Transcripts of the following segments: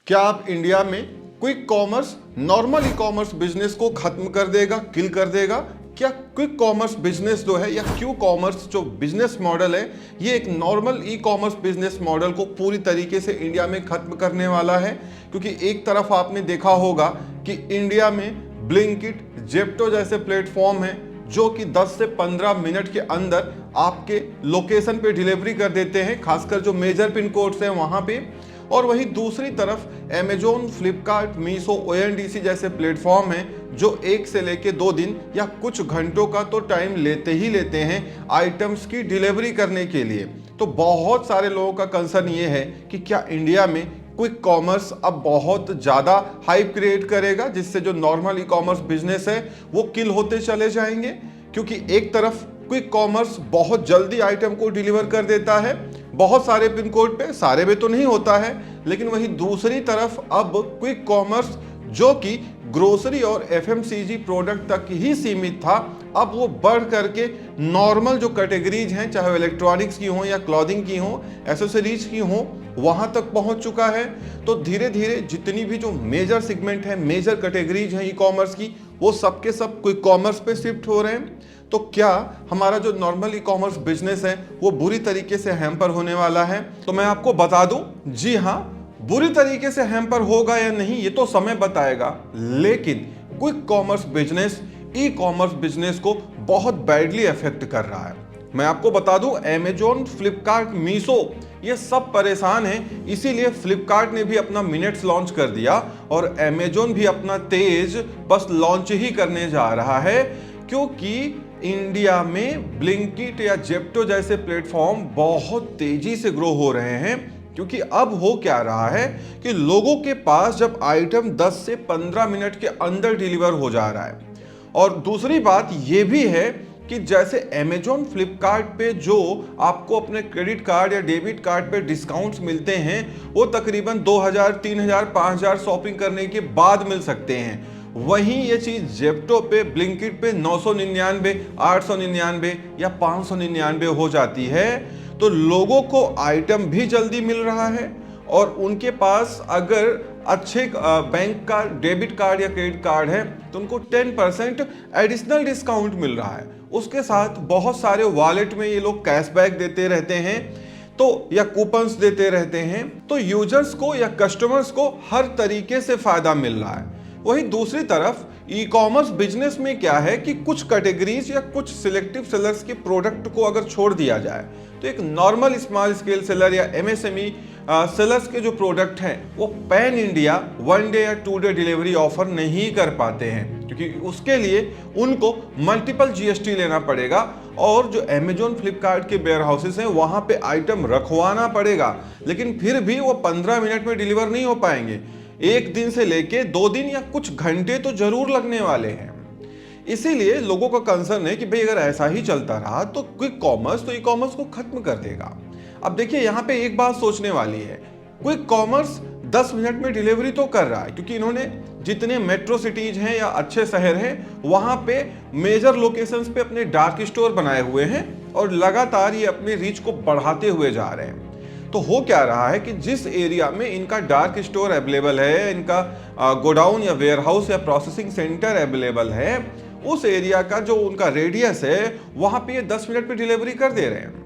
क्या आप इंडिया में quick commerce normal e commerce business को खत्म कर देगा, किल कर देगा? क्या क्विक कॉमर्स बिजनेस जो है या क्यू कॉमर्स जो बिजनेस मॉडल है ये एक normal e commerce business model को पूरी तरीके से इंडिया में खत्म करने वाला है? क्योंकि एक तरफ आपने देखा होगा कि इंडिया में ब्लिंकिट, जेप्टो जैसे प्लेटफॉर्म हैं जो कि 10 से 15 मिनट के अंदर आपके लोकेशन पे डिलीवरी कर देते हैं, खासकर जो मेजर पिन कोड्स हैं वहां पे। और वहीं दूसरी तरफ अमेजोन, फ्लिपकार्ट, मीशो, ओएनडीसी जैसे प्लेटफॉर्म हैं जो 1 से लेके 2 दिन या कुछ घंटों का तो टाइम लेते ही लेते हैं आइटम्स की डिलीवरी करने के लिए। तो बहुत सारे लोगों का कंसर्न ये है कि क्या इंडिया में क्विक कॉमर्स अब बहुत ज़्यादा हाइप क्रिएट करेगा, जिससे जो नॉर्मल ई कॉमर्स बिजनेस है वो किल होते चले जाएंगे? क्योंकि एक तरफ क्विक कॉमर्स बहुत जल्दी आइटम को डिलीवर कर देता है, बहुत सारे पिन कोड पे, सारे में तो नहीं होता है, लेकिन वहीं दूसरी तरफ अब क्विक कॉमर्स जो कि ग्रोसरी और एफएमसीजी प्रोडक्ट तक ही सीमित था, अब वो बढ़ करके नॉर्मल जो कैटेगरीज हैं, चाहे इलेक्ट्रॉनिक्स की हो या क्लॉथिंग की हो, एसेसरीज की हो, वहां तक पहुंच चुका है। तो धीरे धीरे जितनी भी जो मेजर सेगमेंट है, मेजर कैटेगरीज हैं ई कॉमर्स की, वो सब के सब क्विक कॉमर्स पे शिफ्ट हो रहे हैं। तो क्या हमारा जो नॉर्मल ई कॉमर्स बिजनेस है वो बुरी तरीके से हैम्पर होने वाला है? तो मैं आपको बता दूं, जी हाँ, बुरी तरीके से हैम्पर होगा या नहीं ये तो समय बताएगा, लेकिन quick commerce business e commerce business को बहुत बैडली अफेक्ट कर रहा है। मैं आपको बता दूं, अमेजोन, फ्लिपकार्ट, मीशो ये सब परेशान हैं, इसीलिए फ्लिपकार्ट ने भी अपना मिनट्स लॉन्च कर दिया और अमेजोन भी अपना तेज बस लॉन्च ही करने जा रहा है, क्योंकि इंडिया में ब्लिंकिट या जेप्टो जैसे प्लेटफॉर्म बहुत तेजी से ग्रो हो रहे हैं। क्योंकि अब हो क्या रहा है कि लोगों के पास जब आइटम 10 से 15 मिनट के अंदर डिलीवर हो जा रहा है, और दूसरी बात यह भी है कि जैसे अमेजोन, फ्लिपकार्ट पे जो आपको अपने क्रेडिट कार्ड या डेबिट कार्ड पे डिस्काउंट्स मिलते हैं वो तकरीबन 2000, 3000, 5000 शॉपिंग करने के बाद मिल सकते हैं, वहीं ये चीज जेप्टो पे, ब्लिंकिट पे 999, 899 या 599 हो जाती है। तो लोगों को आइटम भी जल्दी मिल रहा है और उनके पास अगर अच्छे बैंक का डेबिट कार्ड या क्रेडिट कार्ड है तो उनको 10% एडिशनल डिस्काउंट मिल रहा है। उसके साथ बहुत सारे वॉलेट में ये लोग कैशबैक देते रहते हैं, तो या कूपन्स देते रहते हैं, तो यूजर्स को या कस्टमर्स को हर तरीके से फायदा मिल रहा है। वहीं दूसरी तरफ ई कॉमर्स बिजनेस में क्या है कि कुछ कैटेगरीज या कुछ सिलेक्टिव सेलर्स के प्रोडक्ट को अगर छोड़ दिया जाए तो एक नॉर्मल स्मॉल स्केल सेलर या एमएसएमई सेलर्स के जो प्रोडक्ट हैं वो पैन इंडिया 1 डे या 2 डे डिलीवरी ऑफर नहीं कर पाते हैं, क्योंकि उसके लिए उनको मल्टीपल जीएसटी लेना पड़ेगा और जो अमेजोन, फ्लिपकार्ट के वेयर हाउसेस हैं वहां पे आइटम रखवाना पड़ेगा, लेकिन फिर भी वो 15 मिनट में डिलीवर नहीं हो पाएंगे। 1 दिन से लेके 2 दिन या कुछ घंटे तो जरूर लगने वाले हैं। इसीलिए लोगों का कंसर्न है कि भाई अगर ऐसा ही चलता रहा तो क्विक कॉमर्स तो ई कॉमर्स को खत्म कर देगा। अब देखिए, यहाँ पे एक बात सोचने वाली है, क्विक कॉमर्स 10 मिनट में डिलीवरी तो कर रहा है क्योंकि इन्होंने जितने मेट्रो सिटीज हैं या अच्छे शहर हैं वहां पे मेजर लोकेशंस पे अपने डार्क स्टोर बनाए हुए हैं और लगातार ये अपने रीच को बढ़ाते हुए जा रहे हैं। तो हो क्या रहा है कि जिस एरिया में इनका डार्क स्टोर अवेलेबल है, इनका गोडाउन या वेयरहाउस या प्रोसेसिंग सेंटर अवेलेबल है, उस एरिया का जो उनका रेडियस है वहां पे ये 10 मिनट पे डिलीवरी कर दे रहे हैं।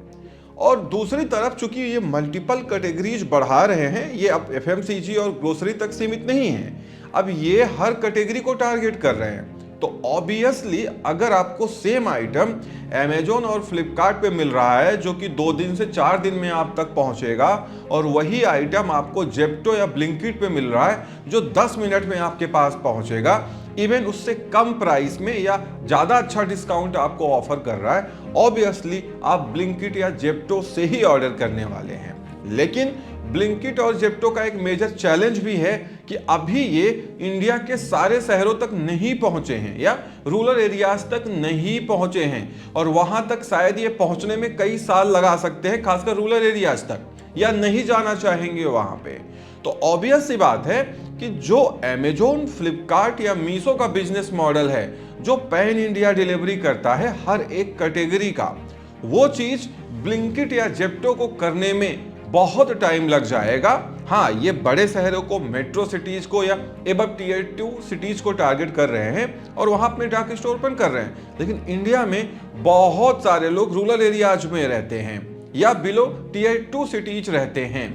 और दूसरी तरफ चूंकि ये मल्टीपल कैटेगरीज बढ़ा रहे हैं, ये अब एफएमसीजी और ग्रोसरी तक सीमित नहीं है, अब ये हर कैटेगरी को टारगेट कर रहे हैं। तो ऑब्वियसली अगर आपको सेम आइटम अमेजोन और फ्लिपकार्ट पे मिल रहा है जो कि 2 दिन से 4 दिन में आप तक पहुंचेगा, और वही आइटम आपको जेप्टो या ब्लिंकिट पे मिल रहा है जो 10 मिनट में आपके पास पहुंचेगा, इवन उससे कम प्राइस में या ज्यादा अच्छा डिस्काउंट आपको ऑफर कर रहा है, ऑब्वियसली आप ब्लिंकिट या जेप्टो से ही ऑर्डर करने वाले हैं। लेकिन ब्लिंकिट और जेप्टो का एक मेजर चैलेंज भी है कि अभी ये इंडिया के सारे शहरों तक नहीं पहुंचे हैं या रूरल एरियाज तक नहीं पहुंचे हैं, और वहां तक शायद ये पहुंचने में कई साल लगा सकते हैं, खासकर रूरल एरियाज तक, या नहीं जाना चाहेंगे वहां पे। तो ऑब्वियस सी बात है कि जो अमेजोन, फ्लिपकार्ट या मीशो का बिजनेस मॉडल है जो पैन इंडिया डिलीवरी करता है हर एक कैटेगरी का, वो चीज ब्लिंकिट या जेप्टो को करने में बहुत टाइम लग जाएगा। हाँ, ये बड़े शहरों को, मेट्रो सिटीज को या एबव टीयर 2 सिटीज को टारगेट कर रहे हैं और वहां अपने डार्क स्टोर ओपन कर रहे हैं। लेकिन इंडिया में बहुत सारे लोग रूरल एरियाज में रहते हैं या बिलो टीयर 2 सिटीज रहते हैं।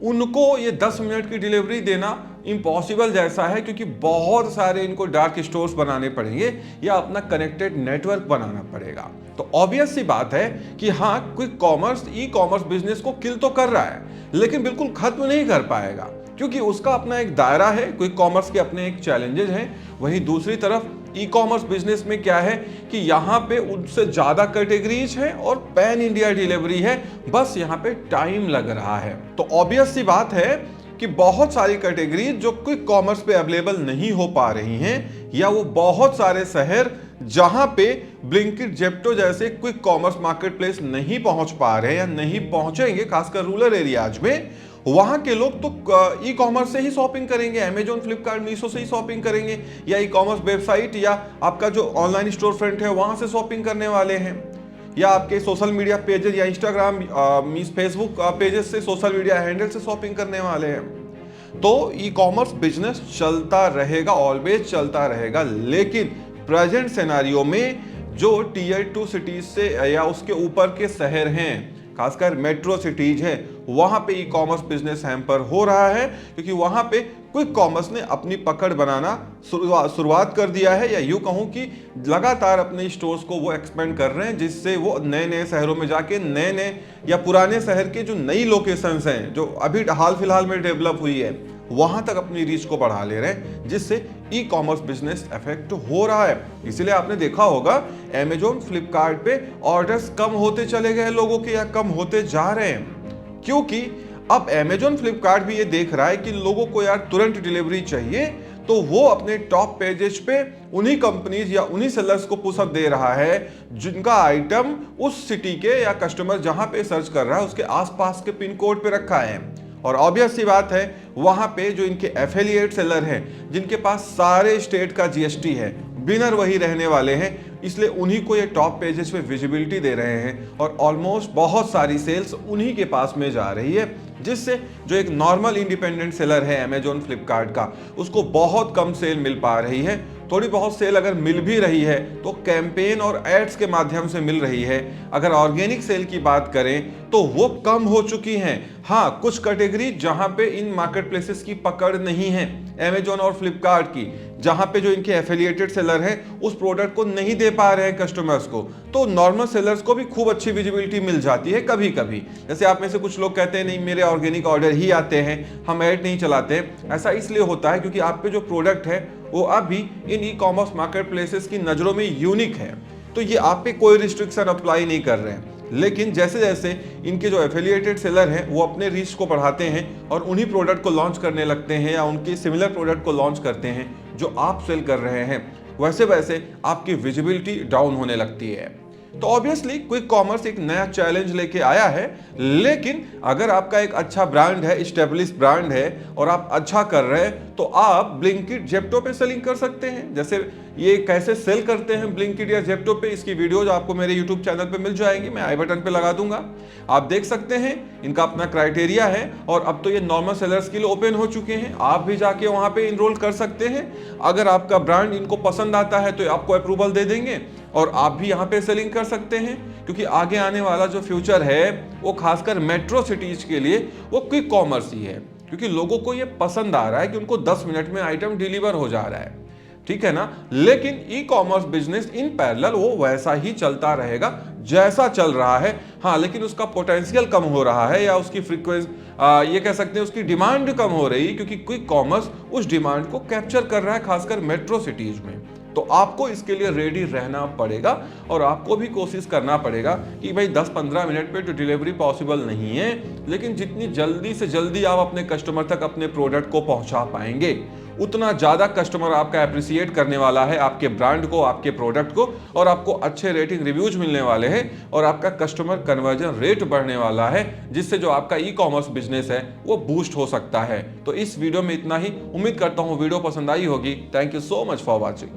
उनको ये 10 मिनट की डिलीवरी देना इम्पॉसिबल जैसा है, क्योंकि बहुत सारे इनको डार्क स्टोर्स बनाने पड़ेंगे या अपना कनेक्टेड नेटवर्क बनाना पड़ेगा। तो ऑब्वियस सी बात है कि हाँ, quick commerce e commerce business को किल तो कर रहा है, लेकिन बिल्कुल खत्म नहीं कर पाएगा, क्योंकि उसका अपना एक दायरा है। क्विक कॉमर्स के अपने एक चैलेंजेस हैं। वहीं दूसरी तरफ ई कॉमर्स बिजनेस में क्या है कि यहाँ पे उनसे ज्यादा कैटेगरीज हैं और पैन इंडिया डिलीवरी है, बस यहाँ पे टाइम लग रहा है। तो ऑब्वियस सी बात है कि बहुत सारी कैटेगरीज जो क्विक कॉमर्स पे अवेलेबल नहीं हो पा रही हैं, या वो बहुत सारे शहर जहां पे ब्लिंकिट, जेप्टो जैसे क्विक कॉमर्स मार्केट प्लेस नहीं पहुंच पा रहे या नहीं पहुंचेंगे, खासकर रूरल एरियाज में, वहां के लोग तो ई कॉमर्स से ही शॉपिंग करेंगे, अमेजोन, फ्लिपकार्ट, मीशो से ही शॉपिंग करेंगे, या ई कॉमर्स वेबसाइट या आपका जो ऑनलाइन स्टोर फ्रंट है वहां से शॉपिंग करने वाले हैं, या आपके सोशल मीडिया पेजेस या इंस्टाग्राम, फेसबुक पेजेस से, सोशल मीडिया हैंडल से शॉपिंग करने वाले हैं। तो ई कॉमर्स बिजनेस चलता रहेगा, ऑलवेज चलता रहेगा। लेकिन प्रेजेंट सिनेरियो में जो टीयर 2 सिटीज से या उसके ऊपर के शहर हैं, खासकर मेट्रो सिटीज है, वहां पे ई कॉमर्स बिजनेस हैम्पर हो रहा है, क्योंकि वहां पे क्विक कॉमर्स ने अपनी पकड़ बनाना शुरुआत कर दिया है, या यूं कहूं कि लगातार अपने स्टोर्स को वो एक्सपेंड कर रहे हैं, जिससे वो नए नए शहरों में जाके नए नए या पुराने शहर के जो नई लोकेशंस हैं जो अभी हाल फिलहाल में डेवलप हुई है, वहां तक अपनी रीच को बढ़ा ले रहे हैं, जिससे ई कॉमर्स बिजनेस इफेक्ट हो रहा है। इसलिए आपने देखा होगा अमेजोन, फ्लिपकार्ट पे ऑर्डर्स कम होते चले गए लोगों के, या कम होते जा रहे हैं, क्योंकि अब अमेजोन, फ्लिपकार्ट भी ये देख रहा है कि लोगों को यार तुरंत डिलीवरी चाहिए, तो वो अपने टॉप पेजेस पे उन्हीं कंपनीज या उन्हीं सेलर्स को पुशअप दे रहा है जिनका आइटम उस सिटी के या कस्टमर जहां पे सर्च कर रहा है उसके आसपास के पिन कोड पे रखा है। और ऑब्वियस सी बात है, वहां पे जो इनके एफिलिएट सेलर हैं, जिनके पास सारे स्टेट का जीएसटी है, विनर वही रहने वाले हैं, इसलिए उन्हीं को ये टॉप पेजेस पे विजिबिलिटी दे रहे हैं और ऑलमोस्ट बहुत सारी सेल्स उन्हीं के पास में जा रही है, जिससे जो एक नॉर्मल इंडिपेंडेंट सेलर है अमेजोन, फ्लिपकार्ट का, उसको बहुत कम सेल मिल पा रही है। थोड़ी बहुत सेल अगर मिल भी रही है तो कैंपेन और एड्स के माध्यम से मिल रही है। अगर ऑर्गेनिक सेल की बात करें तो वो कम हो चुकी हैं। हाँ, कुछ कैटेगरी जहां पे इन मार्केट प्लेसेस की पकड़ नहीं है अमेजोन और फ्लिपकार्ट की, जहां पे जो इनके एफिलिएटेड सेलर हैं उस प्रोडक्ट को नहीं दे पा रहे हैं कस्टमर्स को, तो नॉर्मल सेलर्स को भी खूब अच्छी विजिबिलिटी मिल जाती है कभी कभी। जैसे आप में से कुछ लोग कहते हैं नहीं, मेरे ऑर्गेनिक ऑर्डर ही आते हैं, हम ऐड नहीं चलाते। ऐसा इसलिए होता है क्योंकि आपके जो प्रोडक्ट है वो अभी इन ई कॉमर्स मार्केट प्लेसेस की नजरों में यूनिक है, तो ये आप पे कोई रिस्ट्रिक्शन अप्लाई नहीं कर रहे हैं। लेकिन जैसे जैसे इनके जो एफिलिएटेड सेलर हैं वो अपने रीच को बढ़ाते हैं और उन्हीं प्रोडक्ट को लॉन्च करने लगते हैं या उनके सिमिलर प्रोडक्ट को लॉन्च करते हैं जो आप सेल कर रहे हैं, वैसे वैसे आपकी विजिबिलिटी डाउन होने लगती है। तो ऑब्वियसली क्विक कॉमर्स एक नया चैलेंज लेके आया है, लेकिन अगर आपका एक अच्छा ब्रांड है, एस्टेब्लिश ब्रांड है और आप अच्छा कर रहे हैं, तो आप ब्लिंकिट, जेप्टो पे सेलिंग कर सकते हैं। जैसे ये कैसे सेल करते हैं ब्लिंकिट या जेप्टो पे, इसकी वीडियोज आपको मेरे यूट्यूब चैनल पे मिल जाएंगी, मैं आई बटन पे लगा दूंगा, आप देख सकते हैं। इनका अपना क्राइटेरिया है और अब तो ये नॉर्मल सेलर्स के लिए ओपन हो चुके हैं, आप भी जाके वहां पे इनरोल कर सकते हैं। अगर आपका ब्रांड इनको पसंद आता है तो आपको अप्रूवल दे देंगे और आप भी यहाँ पे सेलिंग कर सकते हैं, क्योंकि आगे आने वाला जो फ्यूचर है वो खासकर मेट्रो सिटीज के लिए वो क्विक कॉमर्स ही है, क्योंकि लोगों को ये पसंद आ रहा है कि उनको 10 मिनट में आइटम डिलीवर हो जा रहा है, ठीक है ना। लेकिन e commerce business in parallel वो वैसा ही चलता रहेगा जैसा चल रहा है। हाँ, लेकिन उसका पोटेंशियल कम हो रहा है, या उसकी फ्रीक्वेंसी ये कह सकते हैं उसकी डिमांड कम हो रही है, क्योंकि क्विक कॉमर्स उस डिमांड को कैप्चर कर रहा है खासकर मेट्रो सिटीज में। तो आपको इसके लिए रेडी रहना पड़ेगा और आपको भी कोशिश करना पड़ेगा कि भाई 10-15 मिनट पे तो डिलीवरी पॉसिबल नहीं है, लेकिन जितनी जल्दी से जल्दी आप अपने कस्टमर तक अपने प्रोडक्ट को पहुंचा पाएंगे, उतना ज़्यादा कस्टमर आपका अप्रिशिएट करने वाला है आपके ब्रांड को, आपके प्रोडक्ट को, और आपको अच्छे रेटिंग रिव्यूज मिलने वाले हैं और आपका कस्टमर कन्वर्जन रेट बढ़ने वाला है, जिससे जो आपका ई कॉमर्स बिजनेस है वो बूस्ट हो सकता है। तो इस वीडियो में इतना ही, उम्मीद करता हूँ वीडियो पसंद आई होगी। Thank you so much for watching.